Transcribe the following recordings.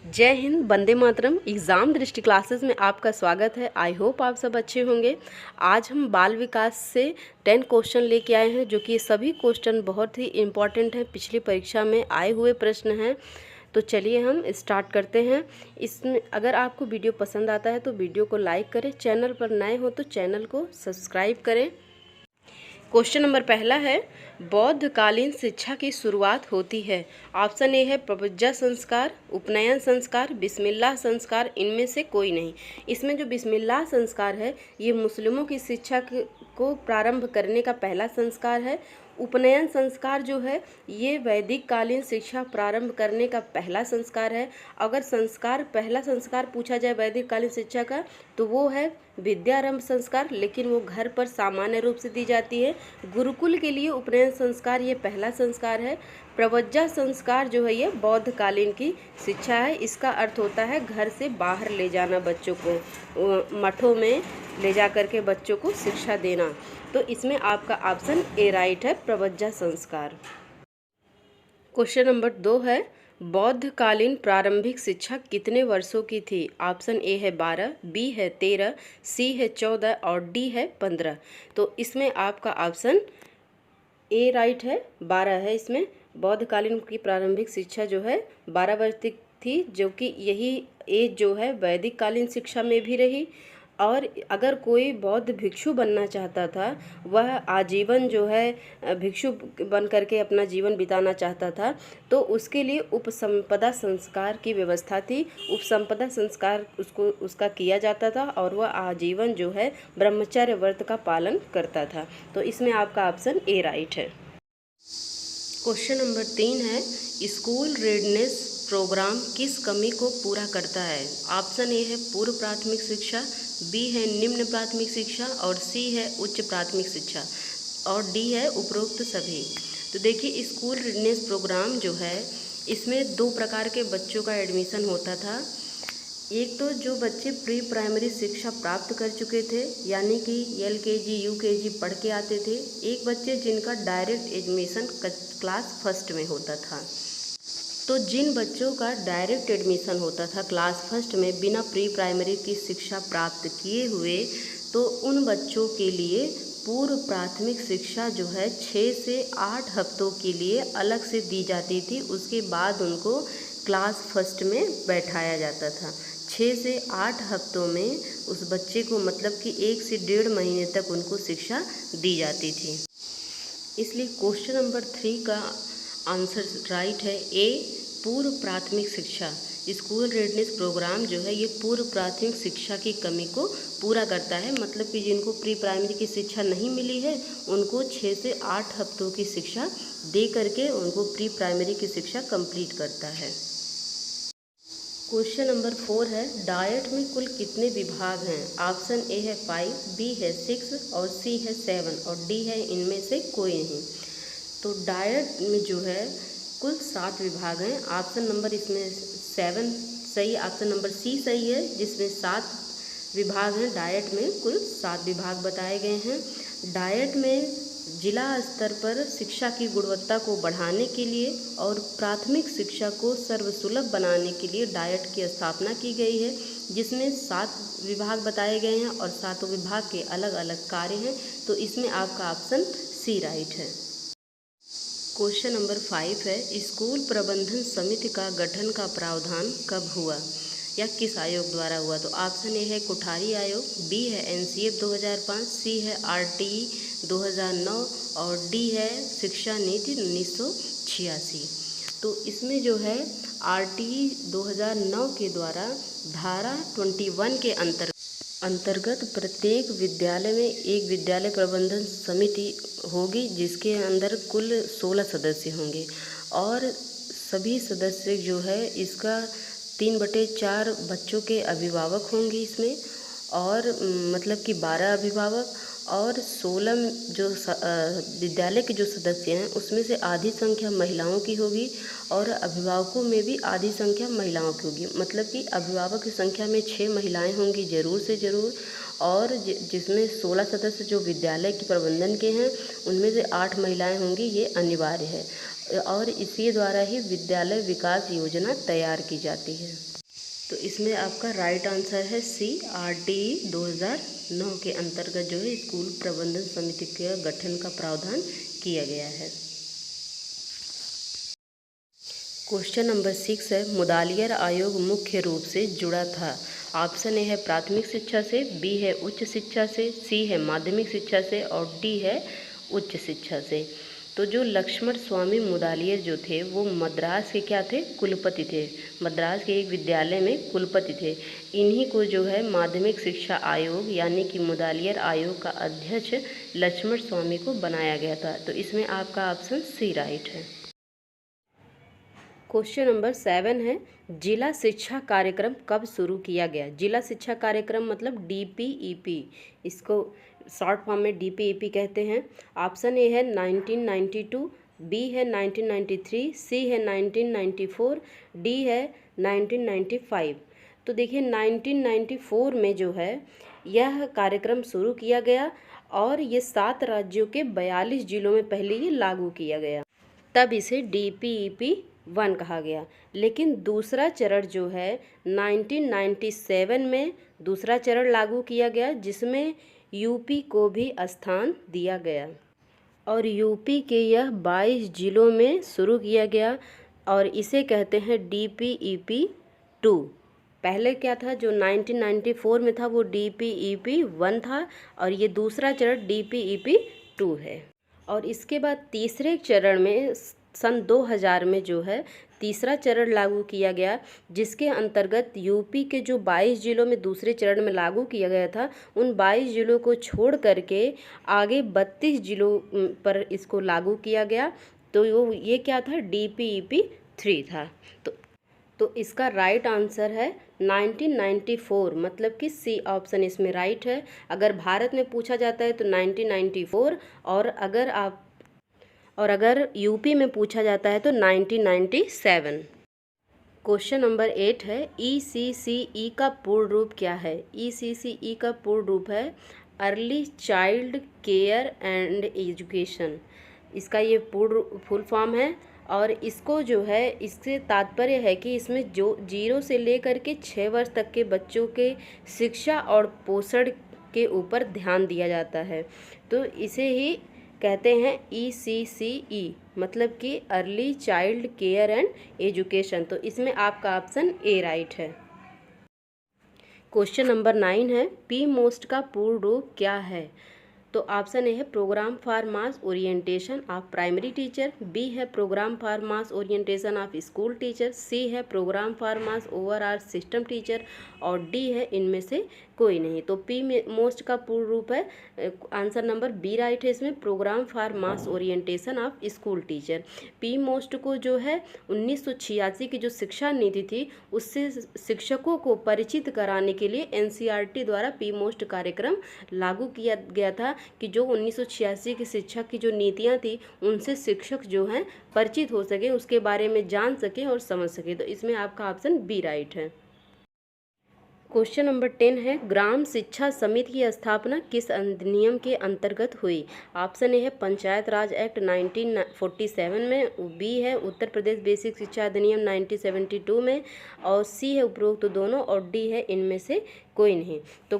जय हिंद, वंदे मातरम। एग्ज़ाम दृष्टि क्लासेस में आपका स्वागत है। आई होप आप सब अच्छे होंगे। आज हम बाल विकास से 10 क्वेश्चन लेके आए हैं, जो कि सभी क्वेश्चन बहुत ही इम्पॉर्टेंट हैं, पिछली परीक्षा में आए हुए प्रश्न हैं। तो चलिए हम स्टार्ट करते हैं। इसमें अगर आपको वीडियो पसंद आता है तो वीडियो को लाइक करें, चैनल पर नए हो तो चैनल को सब्सक्राइब करें। क्वेश्चन नंबर पहला है, बौद्धकालीन शिक्षा की शुरुआत होती है। ऑप्शन ए है प्रवज्जा संस्कार, उपनयन संस्कार, बिस्मिल्लाह संस्कार, इनमें से कोई नहीं। इसमें जो बिस्मिल्लाह संस्कार है ये मुस्लिमों की शिक्षा को प्रारंभ करने का पहला संस्कार है। उपनयन संस्कार जो है ये वैदिक कालीन शिक्षा प्रारंभ करने का पहला संस्कार है। अगर पहला संस्कार पूछा जाए वैदिक कालीन शिक्षा का तो वो है विद्यारंभ संस्कार, लेकिन वो घर पर सामान्य रूप से दी जाती है। गुरुकुल के लिए उपनयन संस्कार ये पहला संस्कार है। प्रवज्जा संस्कार जो है ये बौद्ध कालीन की शिक्षा है। इसका अर्थ होता है घर से बाहर ले जाना, बच्चों को मठों में ले जा करके बच्चों को शिक्षा देना। तो इसमें आपका ऑप्शन ए राइट है, प्रवज्जा संस्कार। क्वेश्चन नंबर 2 है, बौद्धकालीन प्रारंभिक शिक्षा कितने वर्षों की थी। ऑप्शन ए है 12, बी है 13, सी है 14 और डी है 15। तो इसमें आपका ऑप्शन ए राइट है, 12 है। इसमें बौद्धकालीन की प्रारंभिक शिक्षा जो है 12 वर्ष तक थी, जो कि यही एज जो है वैदिक कालीन शिक्षा में भी रही। और अगर कोई बौद्ध भिक्षु बनना चाहता था, वह आजीवन जो है भिक्षु बन करके अपना जीवन बिताना चाहता था, तो उसके लिए उपसंपदा संस्कार की व्यवस्था थी। उपसंपदा संस्कार उसका किया जाता था और वह आजीवन जो है ब्रह्मचर्य व्रत का पालन करता था। तो इसमें आपका ऑप्शन ए राइट है। क्वेश्चन नंबर 3 है, स्कूल रेडनेस प्रोग्राम किस कमी को पूरा करता है। ऑप्शन ए है पूर्व प्राथमिक शिक्षा, बी है निम्न प्राथमिक शिक्षा और सी है उच्च प्राथमिक शिक्षा और डी है उपरोक्त सभी। तो देखिए, स्कूल रेडनेस प्रोग्राम जो है इसमें 2 प्रकार के बच्चों का एडमिशन होता था। एक तो जो बच्चे प्री प्राइमरी शिक्षा प्राप्त कर चुके थे, यानी कि LKG UKG पढ़ के आते थे। एक बच्चे जिनका डायरेक्ट एडमिशन क्लास फर्स्ट में होता था। तो जिन बच्चों का डायरेक्ट एडमिशन होता था क्लास फर्स्ट में बिना प्री प्राइमरी की शिक्षा प्राप्त किए हुए, तो उन बच्चों के लिए पूर्व प्राथमिक शिक्षा जो है 6 से 8 हफ्तों के लिए अलग से दी जाती थी। उसके बाद उनको क्लास फर्स्ट में बैठाया जाता था। 6 से 8 हफ्तों में उस बच्चे को मतलब कि 1 से 1.5 महीने तक उनको शिक्षा दी जाती थी। इसलिए क्वेश्चन नंबर 3 का आंसर राइट है, ए पूर्व प्राथमिक शिक्षा। स्कूल रेडनेस प्रोग्राम जो है ये पूर्व प्राथमिक शिक्षा की कमी को पूरा करता है। मतलब कि जिनको प्री प्राइमरी की शिक्षा नहीं मिली है उनको 6 से 8 हफ्तों की शिक्षा दे करके उनको प्री प्राइमरी की शिक्षा कंप्लीट करता है। क्वेश्चन नंबर 4 है, डाइट में कुल कितने विभाग हैं। ऑप्शन ए है 5, बी है 6 और सी है 7 और डी है इनमें से कोई नहीं। तो डाइट में जो है कुल 7 विभाग हैं। ऑप्शन नंबर इसमें 7 सही, ऑप्शन नंबर सी सही है, जिसमें 7 विभाग हैं। डाइट में कुल 7 विभाग बताए गए हैं। डाइट में जिला स्तर पर शिक्षा की गुणवत्ता को बढ़ाने के लिए और प्राथमिक शिक्षा को सर्वसुलभ बनाने के लिए डाइट की स्थापना की गई है, जिसमें 7 विभाग बताए गए हैं और 7 विभाग के अलग अलग कार्य हैं। तो इसमें आपका ऑप्शन सी राइट है। क्वेश्चन नंबर 5 है, स्कूल प्रबंधन समिति का गठन का प्रावधान कब हुआ या किस आयोग द्वारा हुआ। तो ऑप्शन ए है कोठारी आयोग, बी है NCF 2005, सी है RTE 2009 और डी है शिक्षा नीति 1986। तो इसमें जो है RTE 2009 के द्वारा धारा 21 के अंतर्गत प्रत्येक विद्यालय में एक विद्यालय प्रबंधन समिति होगी, जिसके अंदर कुल 16 सदस्य होंगे और सभी सदस्य जो है इसका 3/4 बच्चों के अभिभावक होंगे इसमें, और मतलब कि 12 अभिभावक और 16 जो विद्यालय के जो सदस्य हैं उसमें से आधी संख्या महिलाओं की होगी और अभिभावकों में भी आधी संख्या महिलाओं की होगी। मतलब कि अभिभावक की संख्या में 6 महिलाएं होंगी ज़रूर से ज़रूर, और जिसमें 16 सदस्य जो विद्यालय के प्रबंधन के हैं उनमें से 8 महिलाएं होंगी, ये अनिवार्य है। और इसी द्वारा ही विद्यालय विकास योजना तैयार की जाती है। तो इसमें आपका राइट आंसर है सी, RTE 2009 के अंतर्गत जो है स्कूल प्रबंधन समिति के गठन का प्रावधान किया गया है। क्वेश्चन नंबर 6 है, मुदालियर आयोग मुख्य रूप से जुड़ा था। ऑप्शन ए है प्राथमिक शिक्षा से, बी है उच्च शिक्षा से, सी है माध्यमिक शिक्षा से और डी है उच्च शिक्षा से। तो जो लक्ष्मण स्वामी मुदालियर जो थे वो मद्रास के क्या थे, कुलपति थे। मद्रास के एक विद्यालय में कुलपति थे। इन्हीं को जो है माध्यमिक शिक्षा आयोग यानी कि मुदालियर आयोग का अध्यक्ष लक्ष्मण स्वामी को बनाया गया था। तो इसमें आपका ऑप्शन सी राइट है। क्वेश्चन नंबर 7 है, जिला शिक्षा कार्यक्रम कब शुरू किया गया। जिला शिक्षा कार्यक्रम मतलब DPEP, इसको शॉर्ट फॉर्म में DPEP कहते हैं। ऑप्शन ए है 1992, बी है 1993, सी है 1994, डी है 1995। तो देखिए 1994 में जो है यह कार्यक्रम शुरू किया गया और ये 7 राज्यों के 42 जिलों में पहले ये लागू किया गया, तब इसे DPEP 1 कहा गया। लेकिन दूसरा चरण जो है 1997 में दूसरा चरण लागू किया गया, जिसमें यूपी को भी स्थान दिया गया और यूपी के यह 22 जिलों में शुरू किया गया और इसे कहते हैं DPEP 2। पहले क्या था, जो 1994 में था वो DPEP 1 था और ये दूसरा चरण DPEP 2 है। और इसके बाद तीसरे चरण में सन 2000 में जो है तीसरा चरण लागू किया गया, जिसके अंतर्गत यूपी के जो 22 जिलों में दूसरे चरण में लागू किया गया था, उन 22 जिलों को छोड़ करके आगे 32 जिलों पर इसको लागू किया गया। तो ये क्या था, DPEP 3 था। तो इसका राइट आंसर है 1994, मतलब कि सी ऑप्शन इसमें राइट है। अगर भारत में पूछा जाता है तो 1994 और अगर यूपी में पूछा जाता है तो 1997। क्वेश्चन नंबर 8 है, ECCE का पूर्ण रूप क्या है। ECCE का पूर्ण रूप है early child care and education. इसका ये पूर्ण फुल फॉर्म है और इसको जो है, इससे तात्पर्य है कि इसमें जो 0 से लेकर के 6 वर्ष तक के बच्चों के शिक्षा और पोषण के ऊपर ध्यान दिया जाता है। तो इसे ही कहते हैं ECCE, मतलब कि early child care and education. तो इसमें आपका ऑप्शन ए राइट है। क्वेश्चन नंबर 9 है, PMOST का पूर्ण रूप क्या है। तो ऑप्शन ए है programme for mass orientation of primary teacher, B है programme for mass orientation of school teacher, C है programme for mass overall system teacher और डी है इनमें से कोई नहीं। तो PMOST का पूर्ण रूप है, आंसर नंबर बी राइट है इसमें, program for mass orientation of school teacher. PMOST को जो है 1986 की जो शिक्षा नीति थी उससे शिक्षकों को परिचित कराने के लिए NCERT द्वारा PMOST कार्यक्रम लागू किया गया था कि जो 1986 की शिक्षा की जो नीतियां थी उनसे शिक्षक जो हैं परिचित हो सके, उसके बारे में जान सके और समझ सके। तो इसमें आपका ऑप्शन बी राइट है। क्वेश्चन नंबर 10 है, ग्राम शिक्षा समिति की स्थापना किस अधिनियम के अंतर्गत हुई। ऑप्शन ए है पंचायत राज एक्ट 1947 में, बी है उत्तर प्रदेश बेसिक शिक्षा अधिनियम 1972 में और सी है उपरोक्त दोनों और डी है इनमें से कोई नहीं। तो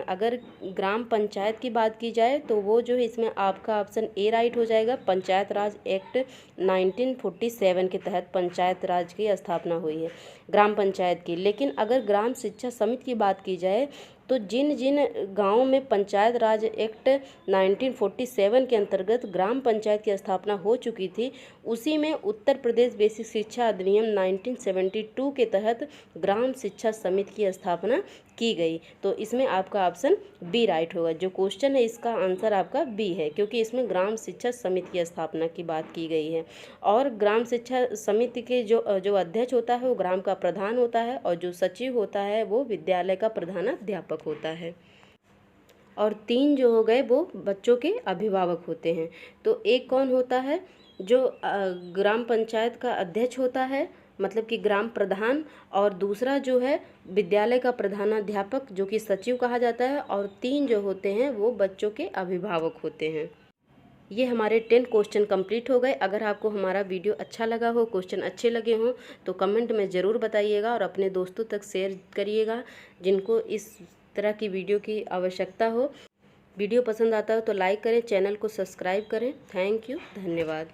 अगर ग्राम पंचायत की बात की जाए तो वो जो है इसमें आपका ऑप्शन ए राइट हो जाएगा। पंचायत राज एक्ट 1947 के तहत पंचायत राज की स्थापना हुई है ग्राम पंचायत की। लेकिन अगर ग्राम शिक्षा समिति की बात की जाए तो जिन जिन गांवों में पंचायत राज एक्ट 1947 के अंतर्गत ग्राम पंचायत की स्थापना हो चुकी थी, उसी में उत्तर प्रदेश बेसिक शिक्षा अधिनियम 1972 के तहत ग्राम शिक्षा समिति की स्थापना की गई। तो इसमें आपका ऑप्शन बी राइट होगा। जो क्वेश्चन है इसका आंसर आपका बी है, क्योंकि इसमें ग्राम शिक्षा समिति की स्थापना की बात की गई है। और ग्राम शिक्षा समिति के जो अध्यक्ष होता है वो ग्राम का प्रधान होता है और जो सचिव होता है वो विद्यालय का प्रधानाध्यापक होता है। और 3 जो हो गए वो बच्चों के अभिभावक होते हैं। तो एक कौन होता है, जो ग्राम पंचायत का अध्यक्ष होता है, मतलब कि ग्राम प्रधान, और दूसरा जो है विद्यालय का प्रधानाध्यापक जो कि सचिव कहा जाता है, और 3 जो होते हैं वो बच्चों के अभिभावक होते हैं। ये हमारे 10 क्वेश्चन कंप्लीट हो गए। अगर आपको हमारा वीडियो अच्छा लगा हो, क्वेश्चन अच्छे लगे हों, तो कमेंट में ज़रूर बताइएगा और अपने दोस्तों तक शेयर करिएगा जिनको इस तरह की वीडियो की आवश्यकता हो। वीडियो पसंद आता हो तो लाइक करें, चैनल को सब्सक्राइब करें। थैंक यू, धन्यवाद।